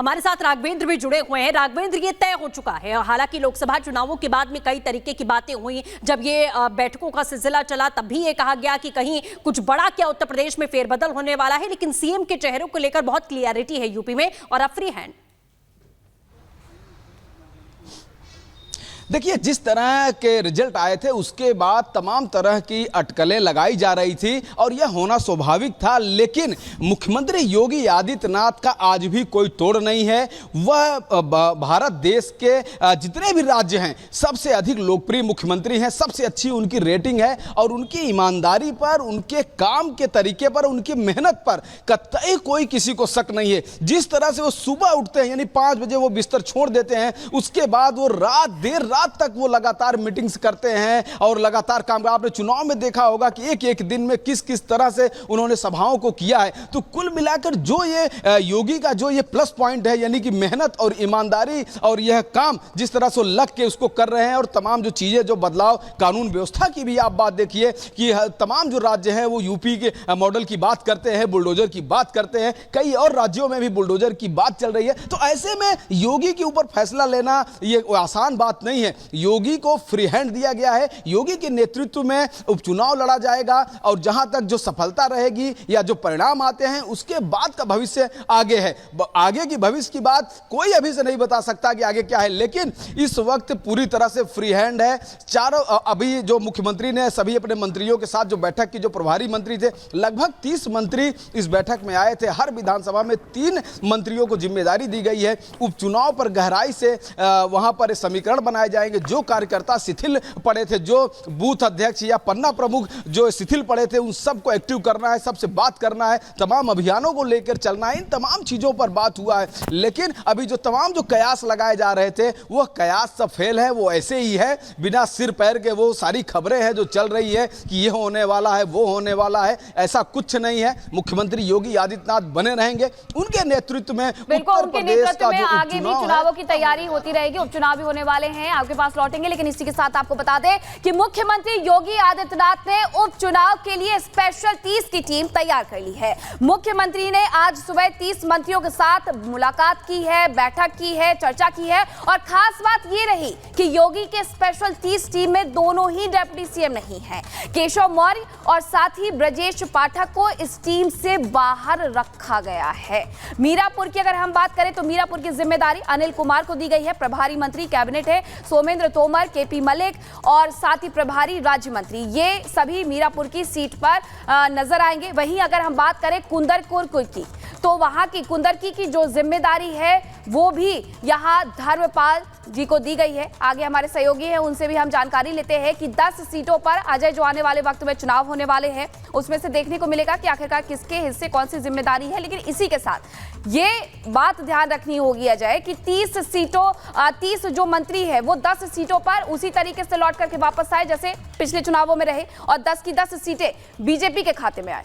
हमारे साथ राघवेंद्र भी जुड़े हुए हैं। राघवेंद्र, ये तय हो चुका है, हालांकि लोकसभा चुनावों के बाद में कई तरीके की बातें हुई, जब ये बैठकों का सिलसिला चला तब भी ये कहा गया कि कहीं कुछ बड़ा क्या उत्तर प्रदेश में फेरबदल होने वाला है, लेकिन सीएम के चेहरों को लेकर बहुत क्लियरिटी है यूपी में और अब फ्री हैंड। देखिए, जिस तरह के रिजल्ट आए थे उसके बाद तमाम तरह की अटकलें लगाई जा रही थी और यह होना स्वाभाविक था, लेकिन मुख्यमंत्री योगी आदित्यनाथ का आज भी कोई तोड़ नहीं है। वह भारत देश के जितने भी राज्य हैं सबसे अधिक लोकप्रिय मुख्यमंत्री हैं, सबसे अच्छी उनकी रेटिंग है और उनकी ईमानदारी पर, उनके काम के तरीके पर, उनकी मेहनत पर कतई कोई किसी को शक नहीं है। जिस तरह से वो सुबह उठते हैं, यानी 5 बजे वो बिस्तर छोड़ देते हैं, उसके बाद वो देर रात तक वो लगातार मीटिंग्स करते हैं और लगातार काम। आपने चुनाव में देखा होगा कि एक एक दिन में किस किस तरह से उन्होंने सभाओं को किया है। तो कुल मिलाकर जो ये योगी का जो ये प्लस पॉइंट है, यानी कि मेहनत और ईमानदारी और यह काम जिस तरह से लग के उसको कर रहे हैं और तमाम जो चीजें, जो बदलाव कानून व्यवस्था की भी आप बात देखिए कि तमाम जो राज्य हैं वो यूपी के मॉडल की बात करते हैं, बुलडोजर की बात करते हैं, कई और राज्यों में भी बुलडोजर की बात चल रही है। तो ऐसे में योगी के ऊपर फैसला लेना ये आसान बात नहीं है। योगी को फ्री हैंड दिया गया है। योगी के नेतृत्व में उपचुनाव लड़ा जाएगा और जहां तक जो सफलता रहेगी या जो परिणाम आते हैं उसके बाद का भविष्य आगे है। आगे की भविष्य की बात कोई अभी से नहीं बता सकता कि आगे क्या है, लेकिन इस वक्त पूरी तरह से फ्री हैंड है। चारों अभी जो मुख्यमंत्री ने सभी अपने मंत्रियों के साथ जो बैठक की, जो प्रभारी मंत्री थे, लगभग 30 मंत्री इस बैठक में आए थे। हर विधानसभा में 3 मंत्रियों को जिम्मेदारी दी गई है। उपचुनाव पर गहराई से वहां पर समीकरण बनाए जाएंगे। जो कार्यकर्ता शिथिल पड़े थे, जो बूथ अध्यक्ष या पन्ना प्रमुख जो शिथिल पड़े थे, उन सबको एक्टिव करना है, सबसे बात करना है, तमाम अभियानों को लेकर चलना है। इन तमाम चीजों पर बात हुआ है, लेकिन अभी जो तमाम जो कयास लगाए जा रहे थे वह कयास सब फेल है। वो ऐसे ही है, बिना सिर पैर के वो सारी खबरें हैं जो चल रही है कि ये होने वाला है, वो होने वाला है, ऐसा कुछ नहीं है। मुख्यमंत्री योगी आदित्यनाथ बने रहेंगे, उनके नेतृत्व में उत्तर प्रदेश का जो आगे भी चुनावों की तैयारी होती रहेगी। उपचुनाव भी होने वाले हैं, आपके पास लौटेंगे, लेकिन इसी के साथ आपको बता दें कि मुख्यमंत्री योगी आदित्यनाथ ने उपचुनाव के लिए स्पेशल 30 की टीम तैयार कर ली है। मुख्यमंत्री ने आज सुबह 30 मंत्रियों के साथ मुलाकात की है, बैठक की है, चर्चा की है और खास बात यह रही कि योगी के स्पेशल 30 टीम में दोनों ही डिप्टी सीएम नहीं है। केशव मौर्य और साथ ही ब्रजेश पाठक को इस टीम से बाहर रखा गया है। मीरापुर की अगर हम बात करें तो मीरापुर की जिम्मेदारी अनिल कुमार को दी गई है। प्रभारी मंत्री कैबिनेट है सोमेंद्र तोमर, केपी मलिक और साथ ही प्रभारी राज्य मंत्री, ये सभी मीरापुर की सीट पर नजर आएंगे। वहीं अगर हम बात करें कुंदरपुर की, तो वहां की कुंदरकी की जो जिम्मेदारी है वो भी यहां धर्मपाल जी को दी गई है। आगे हमारे सहयोगी हैं, उनसे भी हम जानकारी लेते हैं कि 10 सीटों पर अजय जो आने वाले वक्त में चुनाव होने वाले हैं, उसमें से देखने को मिलेगा कि आखिरकार किसके हिस्से कौन सी जिम्मेदारी है। लेकिन इसी के साथ ये बात ध्यान रखनी होगी अजय कि 30 जो मंत्री है वो 10 सीटों पर उसी तरीके से लौट करके वापस आए जैसे पिछले चुनावों में रहे और 10 की 10 सीटें बीजेपी के खाते में आए।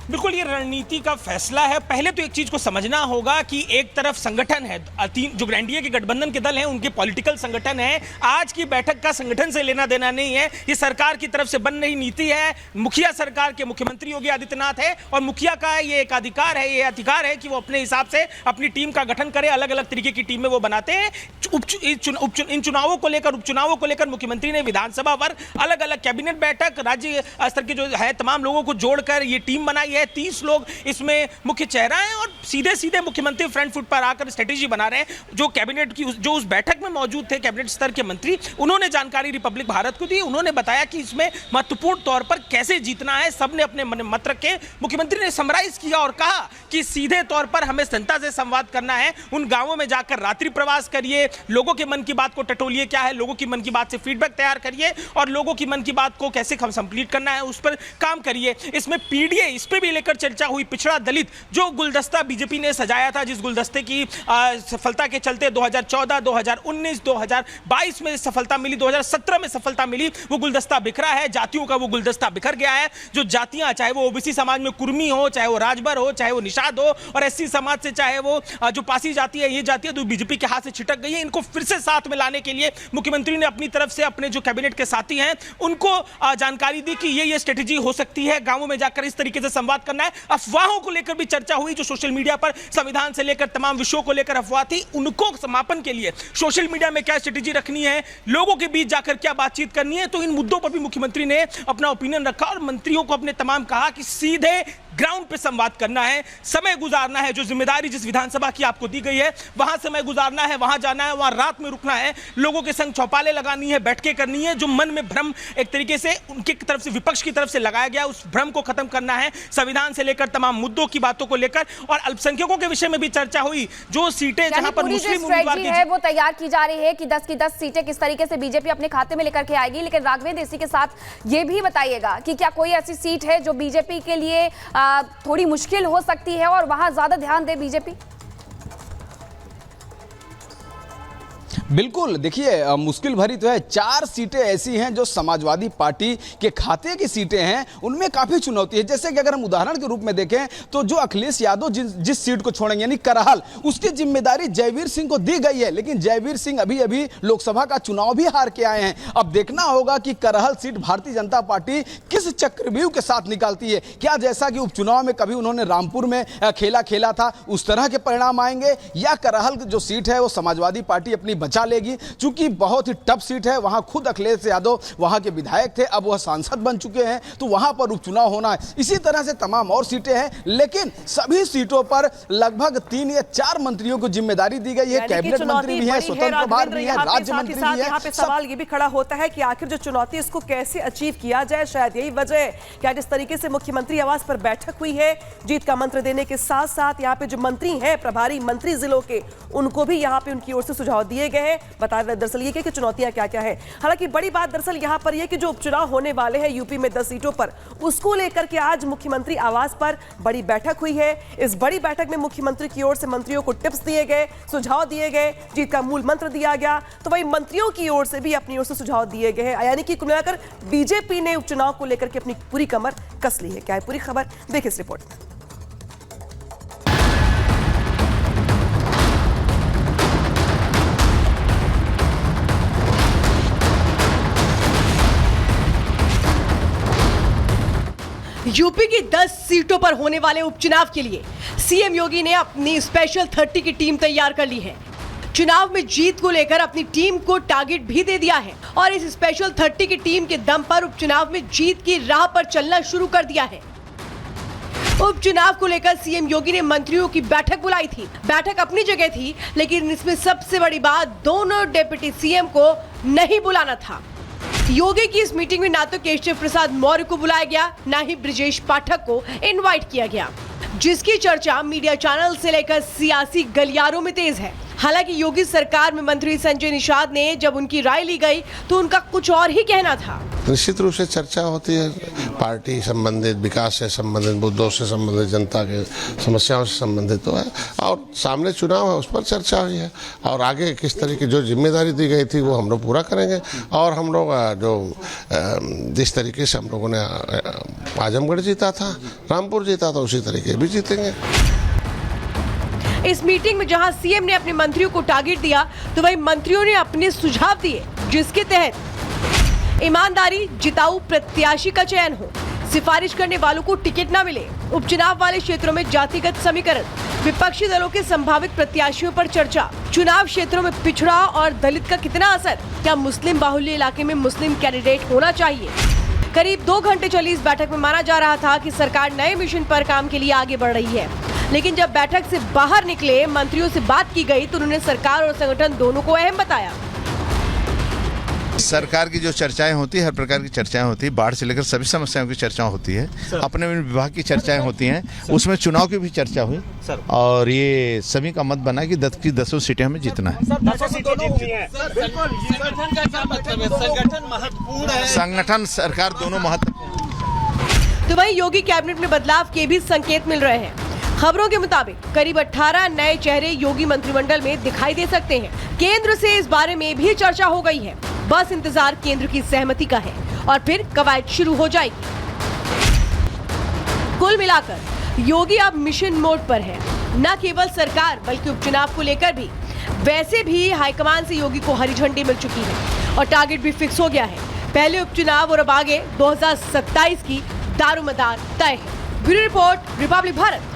बिल्कुल ये रणनीति का फैसला है। पहले तो एक चीज को समझना होगा कि एक तरफ संगठन है, जो एनडीए के गठबंधन के दल हैं उनके पॉलिटिकल संगठन है। आज की बैठक का संगठन से लेना देना नहीं है, ये सरकार की तरफ से बन रही नीति है। मुखिया सरकार के मुख्यमंत्री योगी आदित्यनाथ है और मुखिया का ये एक अधिकार है, ये अधिकार है कि वो अपने हिसाब से अपनी टीम का गठन करे। अलग अलग तरीके की टीमें वो बनाते हैं। इन चुनावों को लेकर, उपचुनावों को लेकर मुख्यमंत्री ने विधानसभा पर अलग अलग कैबिनेट बैठक, राज्य स्तर के जो है तमाम लोगों को जोड़कर ये टीम बनाई है। 30 लोग इसमें मुख्य चेहरा हैं और सीधे सीधे मुख्यमंत्री फ्रंट फुट पर आकर स्ट्रेटेजी बना रहे हैं। जो कैबिनेट की जो उस बैठक में मौजूद थे कैबिनेट स्तर के मंत्री, उन्होंने जानकारी रिपब्लिक भारत को दी। उन्होंने बताया कि इसमें महत्वपूर्ण तौर पर कैसे जीतना है, सबने अपने मत रखे। मुख्यमंत्री ने समराइज किया और कहा कि सीधे तौर पर हमें जनता से संवाद करना है। उन गांवों में जाकर रात्रि प्रवास करिए, लोगों के मन की बात को टटोलिए, क्या है लोगों की मन की बात से फीडबैक तैयार करिए और लोगों की मन की बात को कैसे कंप्लीट करना है उस पर काम करिए। इसमें पीडीए, इस पे भी लेकर चर्चा हुई। पिछड़ा दलित जो गुलदस्ता बीजेपी ने सजाया था, जिस गुलदस्ते की सफलता के चलते 2014, 2019, 2022 में सफलता मिली, 2017 में सफलता मिली, वो गुलदस्ता बिखरा है। जातियों का वो गुलदस्ता बिखर गया है। जो जातियां, चाहे वो ओबीसी समाज में कुर्मी हो, चाहे वो राजभर हो, चाहे वो निषाद हो और एससी समाज से चाहे वो जो पासी जाति है, ये जातियां तो बीजेपी के हाथ से छिटक गई है। इनको फिर से साथ में लाने के लिए मुख्यमंत्री ने अपनी तरफ से अपने जो कैबिनेट के साथी हैं उनको जानकारी दी कि ये स्ट्रेटेजी हो सकती है। गांवों में जाकर इस तरीके से संवाद संवाद करना है। अफवाहों को लेकर भी चर्चा हुई, जो सोशल मीडिया पर संविधान से लेकर तमाम विषयों को लेकर अफवाह थी, उनको समापन के लिए सोशल मीडिया में क्या स्ट्रेटेजी रखनी है, लोगों के बीच जाकर क्या बातचीत करनी है, तो इन मुद्दों पर भी मुख्यमंत्री ने अपना ओपिनियन रखा और मंत्रियों को अपने तमाम कहा कि सीधे ग्राउंड पे संवाद करना है, समय गुजारना है, जो जिम्मेदारी जिस विधानसभा की आपको दी गई है वहां समय गुजारना है, वहां जाना है, वहां रात में रुकना है, लोगों के संग चौपाले लगानी है, बैठकें करनी है, जो मन में भ्रम एक तरीके से उनकी तरफ से, विपक्ष की तरफ से लगाया गया, उस भ्रम को खत्म करना है, संविधान से लेकर तमाम मुद्दों की बातों को लेकर। और अल्पसंख्यकों के विषय में भी चर्चा हुई, जो सीटें जहां पर मुस्लिम उम्मीदवार है वो तैयार की जा रही है कि 10 की 10 सीटें किस तरीके से बीजेपी अपने खाते में लेकर के आएगी। लेकिन राघवेंद्र, इसी के साथ ये भी बताइएगा कि क्या कोई ऐसी सीट है जो बीजेपी के लिए थोड़ी मुश्किल हो सकती है और वहां ज्यादा ध्यान दे बीजेपी? बिल्कुल, देखिए मुश्किल भरी तो है। 4 सीटें ऐसी हैं जो समाजवादी पार्टी के खाते की सीटें हैं, उनमें काफ़ी चुनौती है। जैसे कि अगर हम उदाहरण के रूप में देखें तो जो अखिलेश यादव जिस सीट को छोड़ेंगे यानी करहल, उसकी जिम्मेदारी जयवीर सिंह को दी गई है, लेकिन जयवीर सिंह अभी अभी लोकसभा का चुनाव भी हार के आए हैं। अब देखना होगा कि करहल सीट भारतीय जनता पार्टी किस चक्रव्यूह के साथ निकालती है। क्या जैसा कि उपचुनाव में कभी उन्होंने रामपुर में खेला था उस तरह के परिणाम आएंगे, या करहल जो सीट है वो समाजवादी पार्टी अपनी बचा लेगी? चूंकि बहुत ही टफ सीट है, वहां खुद अखिलेश यादव वहां के विधायक थे, अब वह सांसद बन चुके हैं, तो वहां पर उपचुनाव होना है। इसी तरह से तमाम और सीटें हैं, लेकिन सभी सीटों पर लगभग 3 या 4 मंत्रियों को जिम्मेदारी दी गई है। कैबिनेट मंत्री भी है, स्वतंत्र प्रभार भी है, राज्य मंत्री भी है। यहाँ पे सवाल ये भी खड़ा होता है कि आखिर जो चुनौती है इसको कैसे अचीव किया जाए। शायद यही वजह है कि जिस तरीके से मुख्यमंत्री आवास पर बैठक हुई है, जीत का मंत्र देने के साथ साथ यहाँ पे जो मंत्री हैं, प्रभारी मंत्री जिलों के, उनको भी यहाँ पे उनकी ओर से सुझाव दिए गए हैं। बता दरअसल ये कि चुनौतियां क्या क्या है। हालांकि बड़ी बात दरअसल यहां पर यह कि जो उपचुनाव होने वाले हैं यूपी में 10 सीटों पर, उसको लेकर के आज मुख्यमंत्री आवास पर बड़ी बैठक हुई है। इस बड़ी बैठक में मुख्यमंत्री की ओर से मंत्रियों को टिप्स दिए गए, सुझाव दिए गए, जीत का मूल मंत्र दिया गया, तो वही मंत्रियों की ओर से भी अपनी ओर से सुझाव दिए गए हैं। यानी कि कुल मिलाकर बीजेपी ने उपचुनाव को लेकर के अपनी पूरी कमर कस ली है। क्या है पूरी खबर, देखिए इस रिपोर्ट में। यूपी की 10 सीटों पर होने वाले उपचुनाव के लिए सीएम योगी ने अपनी स्पेशल 30 की टीम तैयार कर ली है। चुनाव में जीत को लेकर अपनी टीम को टारगेट भी दे दिया है और इस स्पेशल 30 की टीम के दम पर उपचुनाव में जीत की राह पर चलना शुरू कर दिया है। उपचुनाव को लेकर सीएम योगी ने मंत्रियों की बैठक बुलाई थी। बैठक अपनी जगह थी, लेकिन इसमें सबसे बड़ी बात दोनों डिप्टी सीएम को नहीं बुलाना था। योगी की इस मीटिंग में ना तो केशव प्रसाद मौर्य को बुलाया गया, ना ही ब्रिजेश पाठक को इनवाइट किया गया, जिसकी चर्चा मीडिया चैनल से लेकर सियासी गलियारों में तेज है। हालांकि योगी सरकार में मंत्री संजय निषाद ने जब उनकी राय ली गई तो उनका कुछ और ही कहना था। निश्चित रूप से चर्चा होती है, पार्टी संबंधित, विकास से संबंधित, मुद्दों से संबंधित, जनता के समस्याओं से संबंधित तो है, और सामने चुनाव है उस पर चर्चा हुई है, और आगे किस तरीके जो जिम्मेदारी दी गई थी वो हम लोग पूरा करेंगे। और हम लोग जो जिस तरीके से हम लोगों ने आजमगढ़ जीता था, रामपुर जीता था, उसी तरीके भी जीतेंगे। इस मीटिंग में जहां सीएम ने अपने मंत्रियों को टारगेट दिया, तो वहीं मंत्रियों ने अपने सुझाव दिए, जिसके तहत ईमानदारी, जिताऊ प्रत्याशी का चयन हो, सिफारिश करने वालों को टिकट न मिले, उपचुनाव वाले क्षेत्रों में जातिगत समीकरण, विपक्षी दलों के संभावित प्रत्याशियों पर चर्चा, चुनाव क्षेत्रों में पिछड़ा और दलित का कितना असर, क्या मुस्लिम बाहुल्य इलाके में मुस्लिम कैंडिडेट होना चाहिए। करीब 2 घंटे चली इस बैठक में माना जा रहा था कि सरकार नए मिशन पर काम के लिए आगे बढ़ रही है, लेकिन जब बैठक से बाहर निकले, मंत्रियों से बात की गई तो उन्होंने सरकार और संगठन दोनों को अहम बताया। सरकार की जो चर्चाएं होती है, हर प्रकार की चर्चाएं होती है, बाढ़ से लेकर सभी समस्याओं की चर्चा होती है, अपने विभाग की चर्चाएं होती हैं, उसमें चुनाव की भी चर्चा हुई, और ये सभी का मत बना कि 10 की 10 सीटें हमें जीतना है। संगठन, सरकार दोनों महत्वपूर्ण। तो वहीं योगी कैबिनेट में बदलाव के भी संकेत मिल रहे हैं। खबरों के मुताबिक करीब 18 नए चेहरे योगी मंत्रिमंडल में दिखाई दे सकते हैं। केंद्र से इस बारे में भी चर्चा हो गई है, बस इंतजार केंद्र की सहमति का है और फिर कवायद शुरू हो जाएगी। कुल मिलाकर योगी अब मिशन मोड पर है, न केवल सरकार बल्कि उपचुनाव को लेकर भी। वैसे भी हाईकमान से योगी को हरी झंडी मिल चुकी है और टारगेट भी फिक्स हो गया है। पहले उपचुनाव और अब आगे 2027 की दारोमदार तय है। Bureau report, Republic Bharat.